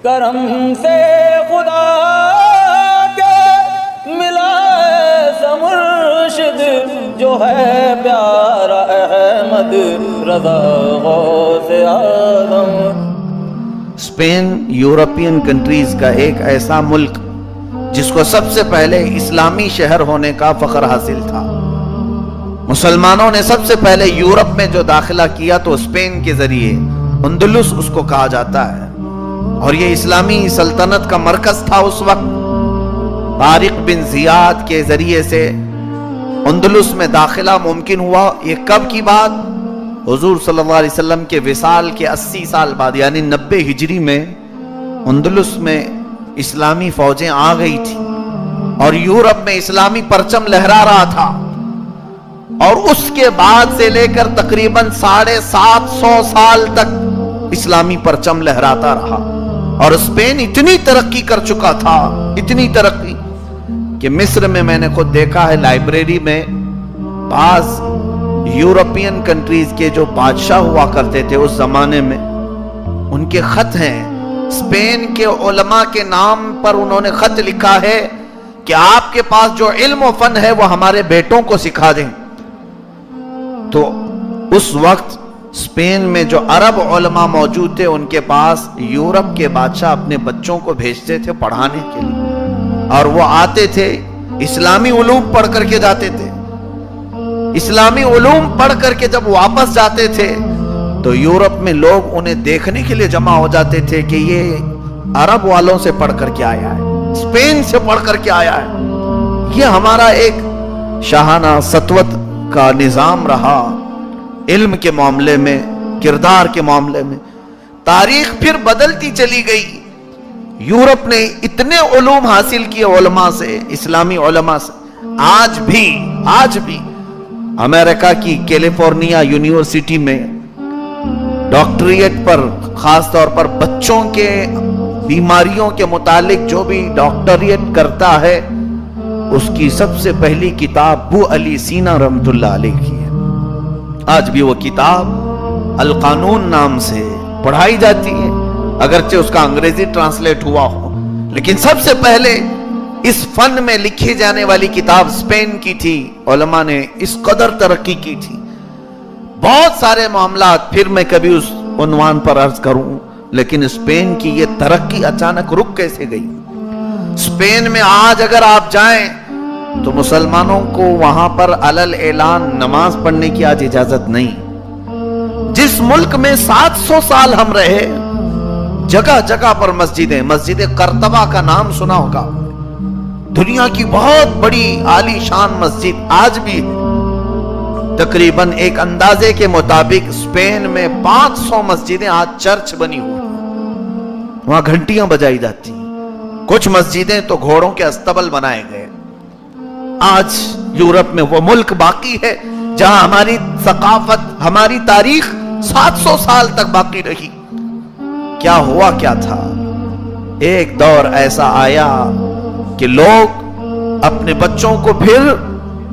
کرم سے خدا کے ملا ایسا مرشد جو ہے پیارا احمد رضا غوث اعظم۔ اسپین یورپین کنٹریز کا ایک ایسا ملک جس کو سب سے پہلے اسلامی شہر ہونے کا فخر حاصل تھا۔ مسلمانوں نے سب سے پہلے یورپ میں جو داخلہ کیا تو اسپین کے ذریعے، اندلس اس کو کہا جاتا ہے، اور یہ اسلامی سلطنت کا مرکز تھا اس وقت۔ طارق بن زیاد کے ذریعے سے اندلس میں داخلہ ممکن ہوا۔ یہ کب کی بات؟ حضور صلی اللہ علیہ وسلم کے وصال کے 80 سال بعد، یعنی 90 ہجری میں اندلس میں اسلامی فوجیں آ گئی تھی اور یورپ میں اسلامی پرچم لہرا رہا تھا، اور اس کے بعد سے لے کر تقریباً 750 سال تک اسلامی پرچم لہراتا رہا، اور اسپین اتنی ترقی کر چکا تھا، اتنی ترقی کہ مصر میں نے خود دیکھا ہے لائبریری میں بعض یورپین کنٹریز کے جو بادشاہ ہوا کرتے تھے اس زمانے میں، ان کے خط ہیں، اسپین کے علماء کے نام پر انہوں نے خط لکھا ہے کہ آپ کے پاس جو علم و فن ہے وہ ہمارے بیٹوں کو سکھا دیں۔ تو اس وقت اسپین میں جو عرب علماء موجود تھے ان کے پاس یورپ کے بادشاہ اپنے بچوں کو بھیجتے تھے پڑھانے کے لیے، اور وہ آتے تھے اسلامی علوم پڑھ کر کے جاتے تھے۔ اسلامی علوم پڑھ کر کے جب واپس جاتے تھے تو یورپ میں لوگ انہیں دیکھنے کے لیے جمع ہو جاتے تھے کہ یہ عرب والوں سے پڑھ کر کے آیا ہے، اسپین سے پڑھ کر کے آیا ہے۔ یہ ہمارا ایک شاہانہ سطوت کا نظام رہا علم کے معاملے میں، کردار کے معاملے میں۔ تاریخ پھر بدلتی چلی گئی، یورپ نے اتنے علوم حاصل کیے علماء سے، اسلامی علماء سے۔ آج بھی امریکہ کی کیلیفورنیا یونیورسٹی میں ڈاکٹریٹ پر، خاص طور پر بچوں کے بیماریوں کے متعلق جو بھی ڈاکٹریٹ کرتا ہے، اس کی سب سے پہلی کتاب ابو علی سینا رحمت اللہ علیہ کی ہے۔ آج بھی وہ کتاب القانون نام سے پڑھائی جاتی ہے، اگرچہ اس کا انگریزی ٹرانسلیٹ ہوا ہو، لیکن سب سے پہلے اس فن میں لکھی جانے والی کتاب اسپین کی تھی۔ علماء نے اس قدر ترقی کی تھی، بہت سارے معاملات پھر میں کبھی اس عنوان پر عرض کروں، لیکن اسپین کی یہ ترقی اچانک رک کیسے گئی؟ اسپین میں آج اگر آپ جائیں تو مسلمانوں کو وہاں پر علل اعلان نماز پڑھنے کی آج اجازت نہیں۔ جس ملک میں 700 سال ہم رہے، جگہ جگہ پر مسجدیں، مسجد قرطبہ کا نام سنا ہوگا، دنیا کی بہت بڑی عالی شان مسجد آج بھی ہے۔ تقریباً ایک اندازے کے مطابق اسپین میں 500 مسجدیں آج چرچ بنی ہوئی ہیں، وہاں گھنٹیاں بجائی جاتی ہیں۔ کچھ مسجدیں تو گھوڑوں کے استبل بنائے گئے۔ آج یورپ میں وہ ملک باقی ہے جہاں ہماری ثقافت، ہماری تاریخ 700 سال تک باقی رہی۔ کیا ہوا کیا تھا؟ ایک دور ایسا آیا کہ لوگ اپنے بچوں کو پھر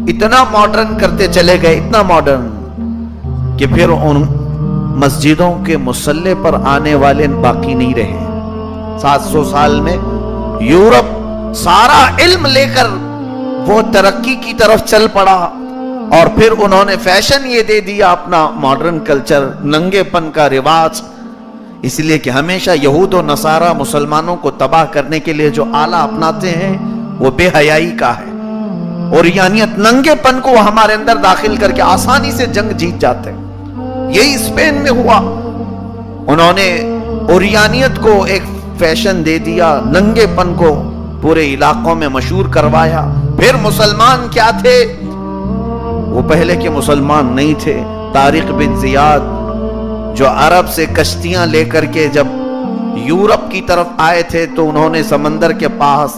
اتنا ماڈرن کرتے چلے گئے، اتنا ماڈرن کہ پھر ان مسجدوں کے مصلی پر آنے والے باقی نہیں رہے۔ 700 سال میں یورپ سارا علم لے کر وہ ترقی کی طرف چل پڑا، اور پھر انہوں نے فیشن یہ دے دیا اپنا ماڈرن کلچر، ننگے پن کا رواج، اس لیے کہ ہمیشہ یہود و نصارہ مسلمانوں کو تباہ کرنے کے لیے جو آلہ اپناتے ہیں وہ بے حیائی کا ہے، اور یعنیت ننگے پن کو ہمارے اندر داخل کر کے آسانی سے جنگ جیت جاتے ہیں۔ یہی اسپین میں ہوا، انہوں نے اوریانیت کو ایک فیشن دے دیا، ننگے پن کو پورے علاقوں میں مشہور کروایا۔ پھر مسلمان کیا تھے؟ وہ پہلے کے مسلمان نہیں تھے۔ طارق بن زیاد جو عرب سے کشتیاں لے کر کے جب یورپ کی طرف آئے تھے تو انہوں نے سمندر کے پاس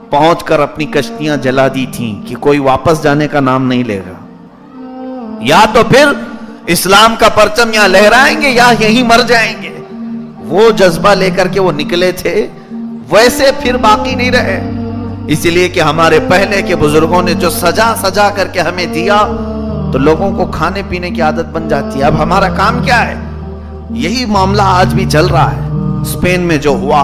پہنچ کر اپنی کشتیاں جلا دی تھیں کہ کوئی واپس جانے کا نام نہیں لے گا، یا تو پھر اسلام کا پرچم یہاں لہرائیں گے یا یہیں مر جائیں گے۔ وہ جذبہ لے کر کے وہ نکلے تھے، ویسے پھر باقی نہیں رہے۔ اسی لیے کہ ہمارے پہلے کے بزرگوں نے جو سجا سجا کر کے ہمیں دیا تو لوگوں کو کھانے پینے کی عادت بن جاتی ہے۔ اب ہمارا کام کیا ہے؟ یہی معاملہ آج بھی چل رہا ہے۔ اسپین میں جو ہوا،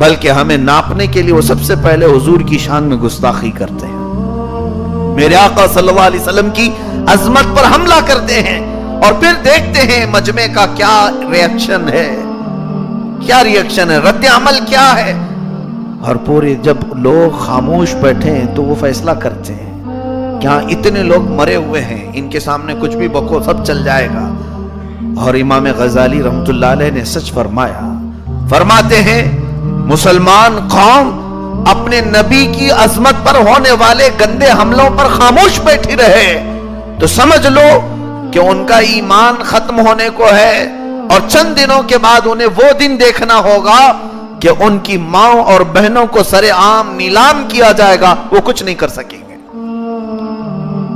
بلکہ ہمیں ناپنے کے لیے وہ سب سے پہلے حضور کی شان میں گستاخی کرتے ہیں، میرے آقا صلی اللہ علیہ وسلم کی عظمت پر حملہ کرتے ہیں، اور پھر دیکھتے ہیں مجمع کا کیا ریاکشن ہے، کیا ریاکشن ہے، رد عمل کیا ہے۔ اور پورے جب لوگ خاموش بیٹھے ہیں تو وہ فیصلہ کرتے ہیں کہ ہاں اتنے لوگ مرے ہوئے ہیں، ان کے سامنے کچھ بھی بکو سب چل جائے گا۔ اور امام غزالی رحمت اللہ علیہ نے سچ فرمایا، فرماتے ہیں مسلمان قوم اپنے نبی کی عظمت پر ہونے والے گندے حملوں پر خاموش بیٹھی رہے تو سمجھ لو کہ ان کا ایمان ختم ہونے کو ہے، اور چند دنوں کے بعد انہیں وہ دن دیکھنا ہوگا کہ ان کی ماں اور بہنوں کو سر عام نیلام کیا جائے گا، وہ کچھ نہیں کر سکیں گے۔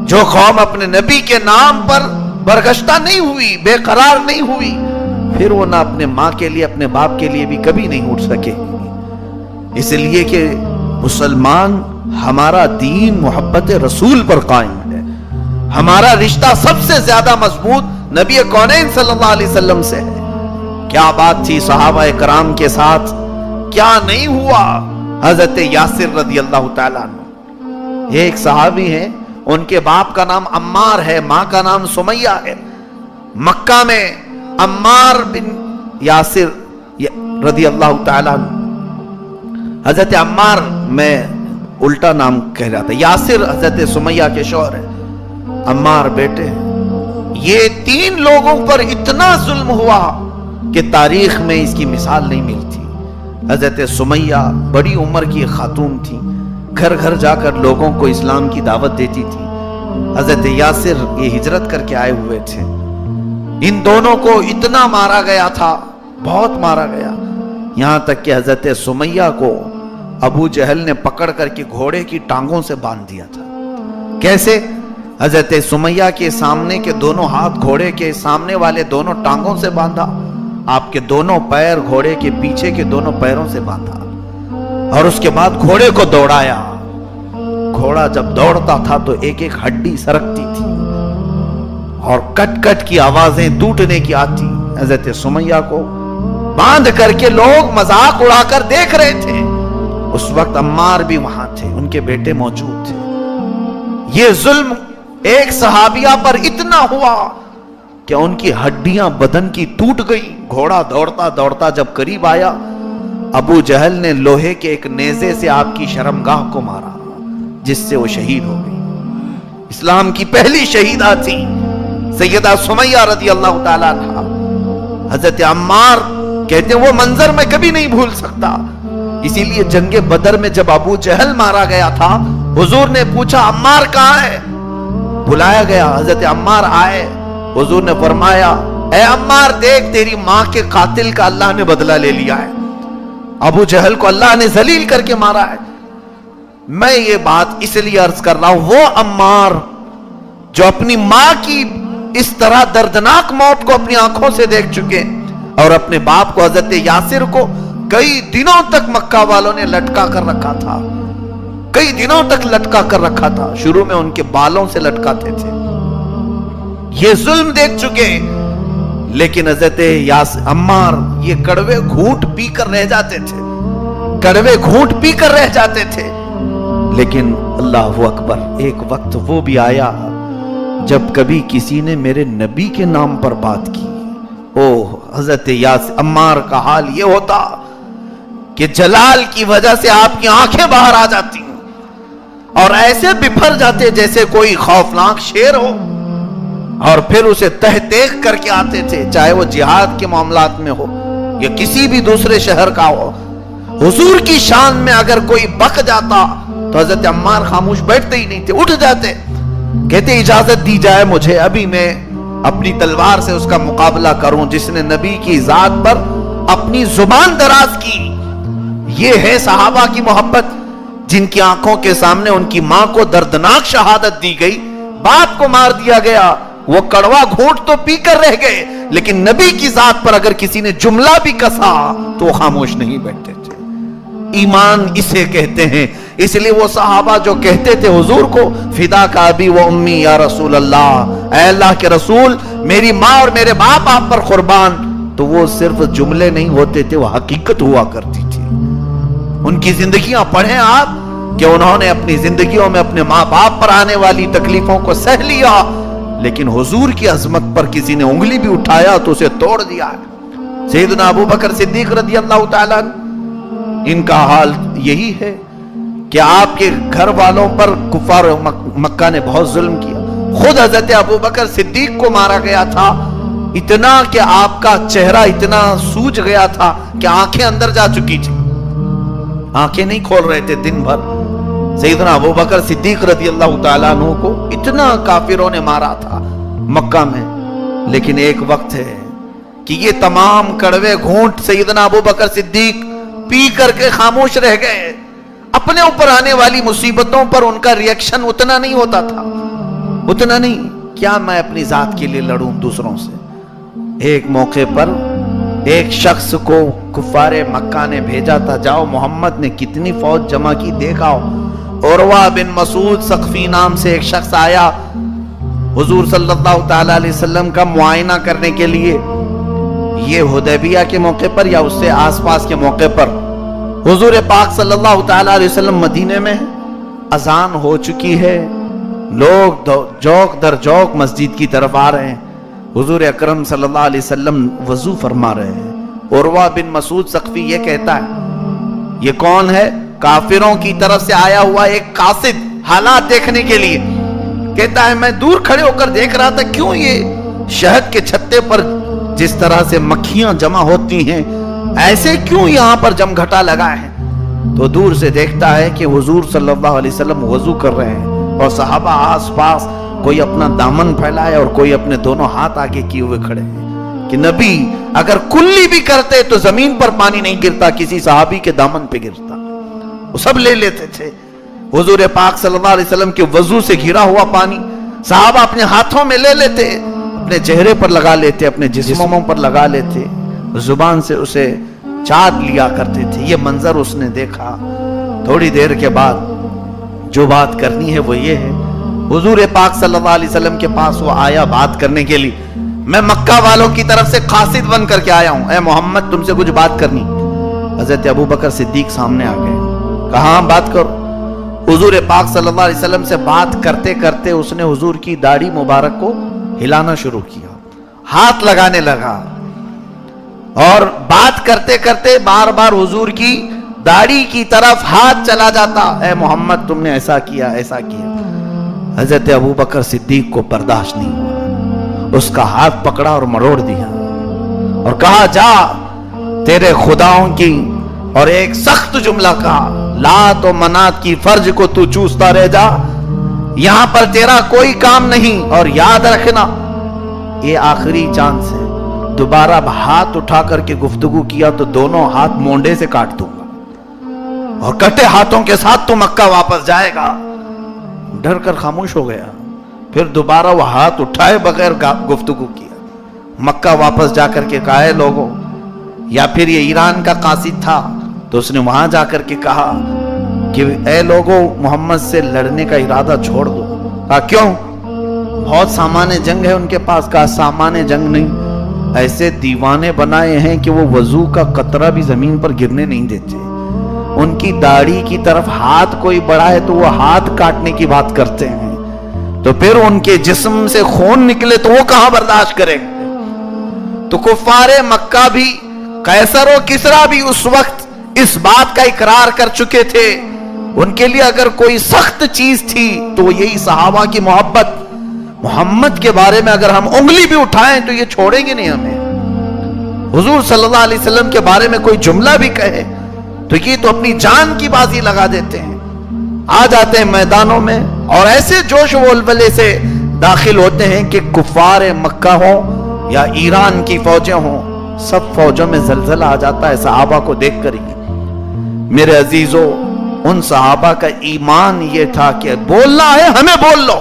جو قوم اپنے نبی کے نام پر برگشتہ نہیں ہوئی، بے قرار نہیں ہوئی، پھر وہ نہ اپنے ماں کے لیے اپنے باپ کے لیے بھی کبھی نہیں اٹھ سکے۔ اس لیے کہ مسلمان ہمارا دین محبت رسول پر قائم ہے، ہمارا رشتہ سب سے زیادہ مضبوط نبی کونین صلی اللہ علیہ وسلم سے ہے۔ کیا بات تھی صحابہ کرام کے ساتھ، کیا نہیں ہوا۔ حضرت یاسر رضی اللہ تعالیٰ عنہ ایک صحابی ہیں، ان کے باپ کا نام عمار ہے، ماں کا نام سمیہ ہے۔ مکہ میں عمار بن یاسر رضی اللہ تعالیٰ عنہ، حضرت عمار میں الٹا نام کہہ رہا تھا، یاسر حضرت سمیہ کے شوہر ہے، عمار بیٹے ہیں۔ یہ تین لوگوں پر اتنا ظلم ہوا کہ تاریخ میں اس کی مثال نہیں ملتی۔ حضرت سمیہ بڑی عمر کی خاتون تھی، گھر گھر جا کر لوگوں کو اسلام کی دعوت دیتی تھی۔ حضرت یاسر یہ ہجرت کر کے آئے ہوئے تھے۔ ان دونوں کو اتنا مارا گیا تھا، بہت مارا گیا، یہاں تک کہ حضرت سمیہ کو ابو جہل نے پکڑ کر کے گھوڑے کی ٹانگوں سے باندھ دیا تھا۔ کیسے؟ حضرت سمیہ کے سامنے کے دونوں ہاتھ گھوڑے کے سامنے والے دونوں ٹانگوں سے باندھا، آپ کے دونوں پیر گھوڑے کے پیچھے کے دونوں پیروں سے باندھا، اور اس کے بعد گھوڑے کو دوڑایا۔ گھوڑا جب دوڑتا تھا تو ایک ایک ہڈی سرکتی تھی اور کٹ کٹ کی آوازیں ٹوٹنے کی آتی۔ حضرت سمیہ کو باندھ کر کے لوگ مذاق اڑا کر دیکھ رہے تھے۔ اس وقت عمار بھی وہاں تھے، ان کے بیٹے موجود تھے۔ یہ ظلم ایک صحابیہ پر اتنا ہوا کہ ان کی ہڈیاں بدن کی ٹوٹ گئی۔ گھوڑا دوڑتا دوڑتا جب قریب آیا، ابو جہل نے لوہے کے ایک نیزے سے آپ کی شرمگاہ کو مارا، جس سے وہ شہید ہو گئی۔ اسلام کی پہلی شہیدہ تھی سیدہ سمیہ رضی اللہ تعالیٰ عنہا۔ حضرت عمار کہتے ہیں وہ منظر میں کبھی نہیں بھول سکتا۔ اسی لیے جنگ بدر میں جب ابو جہل مارا گیا تھا، حضور نے پوچھا عمار کہاں ہے؟ بلایا گیا، حضرت عمار آئے، حضور نے فرمایا اے عمار دیکھ تیری ماں کے قاتل کا اللہ نے بدلہ لے لیا ہے، ابو جہل کو اللہ نے ذلیل کر کے مارا ہے۔ میں یہ بات اس لیے عرض کر رہا ہوں، وہ عمار جو اپنی ماں کی اس طرح دردناک موت کو اپنی آنکھوں سے دیکھ چکے، اور اپنے باپ کو حضرت یاسر کو کئی دنوں تک مکہ والوں نے لٹکا کر رکھا تھا، کئی دنوں تک لٹکا کر رکھا تھا، شروع میں ان کے بالوں سے لٹکاتے تھے، یہ ظلم دیکھ چکے، لیکن حضرت عمار یہ کڑوے گھونٹ پی کر رہ جاتے تھے، کڑوے گھونٹ پی کر رہ جاتے تھے۔ لیکن اللہ اکبر، ایک وقت وہ بھی آیا جب کبھی کسی نے میرے نبی کے نام پر بات کی، حضرت عمار کا حال یہ ہوتا کہ جلال کی وجہ سے آپ کی آنکھیں باہر آ جاتی اور ایسے بپھر جاتے جیسے کوئی خوفناک شیر ہو، اور پھر اسے تہ تیغ کر کے آتے تھے، چاہے وہ جہاد کے معاملات میں ہو یا کسی بھی دوسرے شہر کا ہو۔ حضور کی شان میں اگر کوئی بک جاتا تو حضرت عمار خاموش بیٹھتے ہی نہیں تھے، اٹھ جاتے، کہتے اجازت دی جائے مجھے، ابھی میں اپنی تلوار سے اس کا مقابلہ کروں جس نے نبی کی ذات پر اپنی زبان دراز کی۔ یہ ہے صحابہ کی محبت، جن کی آنکھوں کے سامنے ان کی ماں کو دردناک شہادت دی گئی، باپ کو مار دیا گیا، وہ کڑوا گھونٹ تو پی کر رہ گئے، لیکن نبی کی ذات پر اگر کسی نے جملہ بھی کسا تو خاموش نہیں بیٹھتے تھے۔ ایمان اسے کہتے ہیں۔ اس لیے وہ صحابہ جو کہتے تھے حضور کو فدا کا ابی و امی یا رسول اللہ، اے اللہ کے رسول میری ماں اور میرے باپ آپ پر قربان، تو وہ صرف جملے نہیں ہوتے تھے، وہ حقیقت ہوا کرتی تھی۔ ان کی زندگیاں پڑھیں آپ کہ انہوں نے اپنی زندگیوں میں اپنے ماں باپ پر آنے والی تکلیفوں کو سہ لیا، لیکن حضور کی عظمت پر کسی نے انگلی بھی اٹھایا تو اسے توڑ دیا ہے۔ سیدنا ابو بکر صدیق رضی اللہ تعالیٰ ان کا حال یہی ہے کہ آپ کے گھر والوں پر کفار مکہ نے بہت ظلم کیا۔ خود حضرت ابو بکر صدیق کو مارا گیا تھا، اتنا کہ آپ کا چہرہ اتنا سوج گیا تھا کہ آنکھیں اندر جا چکی تھی، آنکھیں نہیں کھول رہے تھے دن بھر۔ سیدنا ابو بکر صدیق رضی اللہ تعالیٰ عنہ کو اتنا کافروں نے مارا تھا مکہ میں، لیکن ایک وقت ہے کہ یہ تمام کڑوے گھونٹ سیدنا ابو بکر صدیق پی کر کے خاموش رہ گئے۔ اپنے اوپر آنے والی مصیبتوں پر ان کا ریئیکشن اتنا نہیں ہوتا تھا، اتنا نہیں۔ کیا میں اپنی ذات کے لیے لڑوں دوسروں سے؟ ایک موقع پر ایک شخص کو کفار مکہ نے بھیجا تھا، جاؤ محمد نے کتنی فوج جمع کی دیکھاؤ۔ عروہ بن مسعود ثقفی نام سے ایک شخص آیا حضور صلی اللہ تعالیٰ علیہ وسلم کا معائنہ کرنے کے لیے۔ یہ حدیبیہ کے موقع پر یا اس سے آس پاس کے موقع پر حضور پاک صلی اللہ تعالیٰ علیہ وسلم مدینے میں، اذان ہو چکی ہے، لوگ جوک در جوک مسجد کی طرف آ رہے ہیں، حضور اکرم صلی اللہ علیہ وسلم وضو فرما رہے ہیں۔ عروہ بن مسعود ثقفی یہ کہتا ہے، یہ کون ہے؟ کافروں کی طرف سے آیا ہوا ایک قاصد حالات دیکھنے کے لیے۔ کہتا ہے میں دور کھڑے ہو کر دیکھ رہا تھا، کیوں یہ شہد کے چھتے پر جس طرح سے مکھیاں جمع ہوتی ہیں ایسے کیوں یہاں پر جم گھٹا لگا ہے؟ تو دور سے دیکھتا ہے کہ حضور صلی اللہ علیہ وسلم وضو کر رہے ہیں اور صحابہ آس پاس کوئی اپنا دامن پھیلائے اور کوئی اپنے دونوں ہاتھ آگے کیے ہوئے کھڑے ہیں کہ نبی اگر کلی بھی کرتے تو زمین پر پانی نہیں گرتا، کسی صحابی کے دامن پہ گرتا۔ وہ سب لے لیتے تھے حضور پاک صلی اللہ علیہ وسلم کے وضو سے گھرا ہوا پانی، صحابہ اپنے ہاتھوں میں لے لیتے، اپنے چہرے پر لگا لیتے، اپنے جسموں پر لگا لیتے، زبان سے اسے چاٹ لیا کرتے تھے۔ یہ منظر اس نے دیکھا۔ تھوڑی دیر کے بعد جو بات کرنی ہے وہ یہ ہے، حضور پاک صلی اللہ علیہ وسلم کے پاس وہ آیا بات کرنے کے لیے، میں مکہ والوں کی طرف سے قاصد بن کر کے آیا ہوں، اے محمد تم سے کچھ بات کرنی۔ حضرت ابو بکر صدیق سامنے آ گئے، کہاں بات کرو؟ حضور پاک صلی اللہ علیہ وسلم سے بات کرتے کرتے اس نے حضور کی داڑھی مبارک کو ہلانا شروع کیا، ہاتھ لگانے لگا، اور بات کرتے کرتے بار بار حضور کی داڑھی کی طرف ہاتھ چلا جاتا، اے محمد تم نے ایسا کیا ایسا کیا۔ حضرت ابو بکر صدیق کو برداشت نہیں ہوا، اس کا ہاتھ پکڑا اور مروڑ دیا اور کہا جا تیرے خداؤں کی، اور ایک سخت جملہ کہا، لات و منات کی فرج کو تو چوستا رہ جا، یہاں پر تیرا کوئی کام نہیں، اور یاد رکھنا یہ آخری چانس ہے، دوبارہ ہاتھ اٹھا کر کے گفتگو کیا تو دونوں ہاتھ مونڈے سے کاٹ دوں گا، اور کٹے ہاتھوں کے ساتھ تو مکہ واپس جائے گا۔ ڈر کر خاموش ہو گیا، پھر دوبارہ وہ ہاتھ اٹھائے بغیر گفتگو کیا، مکہ واپس جا کر کے کہا اے لوگوں، یا پھر یہ ایران کا قاصد تھا تو اس نے وہاں جا کر کے کہا کہ اے لوگوں محمد سے لڑنے کا ارادہ چھوڑ دو۔ کہا کیوں؟ بہت سامان جنگ ہے ان کے پاس۔ کہا سامان جنگ نہیں، ایسے دیوانے بنائے ہیں کہ وہ وضو کا قطرہ بھی زمین پر گرنے نہیں دیتے، ان کی داڑھی کی طرف ہاتھ کوئی بڑھا ہے تو وہ ہاتھ کاٹنے کی بات کرتے ہیں، تو پھر ان کے جسم سے خون نکلے تو وہ کہاں برداشت کریں گے؟ تو کفار مکہ بھی، قیصر و کسریٰ بھی اس وقت اس بات کا اقرار کر چکے تھے، ان کے لیے اگر کوئی سخت چیز تھی تو وہ یہی صحابہ کی محبت۔ محمد کے بارے میں اگر ہم انگلی بھی اٹھائیں تو یہ چھوڑیں گے نہیں ہمیں، حضور صلی اللہ علیہ وسلم کے بارے میں کوئی جملہ بھی کہے تو یہ تو اپنی جان کی بازی لگا دیتے ہیں، آ جاتے ہیں میدانوں میں اور ایسے جوش و ولولے سے داخل ہوتے ہیں کہ کفار مکہ ہوں یا ایران کی فوجیں ہوں، سب فوجوں میں زلزلہ آ جاتا ہے صحابہ کو دیکھ کر ہی۔ میرے عزیزو، ان صحابہ کا ایمان یہ تھا کہ بولنا ہے ہمیں بول لو،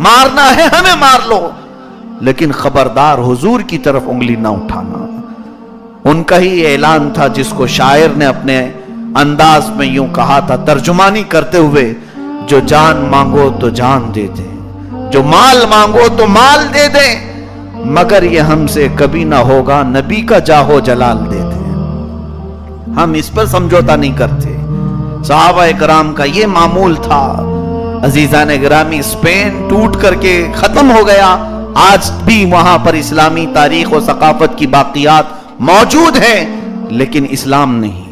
مارنا ہے ہمیں مار لو، لیکن خبردار حضور کی طرف انگلی نہ اٹھانا۔ ان کا ہی اعلان تھا جس کو شاعر نے اپنے انداز میں یوں کہا تھا ترجمانی کرتے ہوئے، جو جان مانگو تو جان دے دیں، جو مال مانگو تو مال دے دیں، مگر یہ ہم سے کبھی نہ ہوگا نبی کا جاہو جلال دے دیں۔ ہم اس پر سمجھوتا نہیں کرتے، صحابہ کرام کا یہ معمول تھا۔ عزیزان گرامی، اسپین ٹوٹ کر کے ختم ہو گیا، آج بھی وہاں پر اسلامی تاریخ و ثقافت کی باقیات موجود ہیں، لیکن اسلام نہیں۔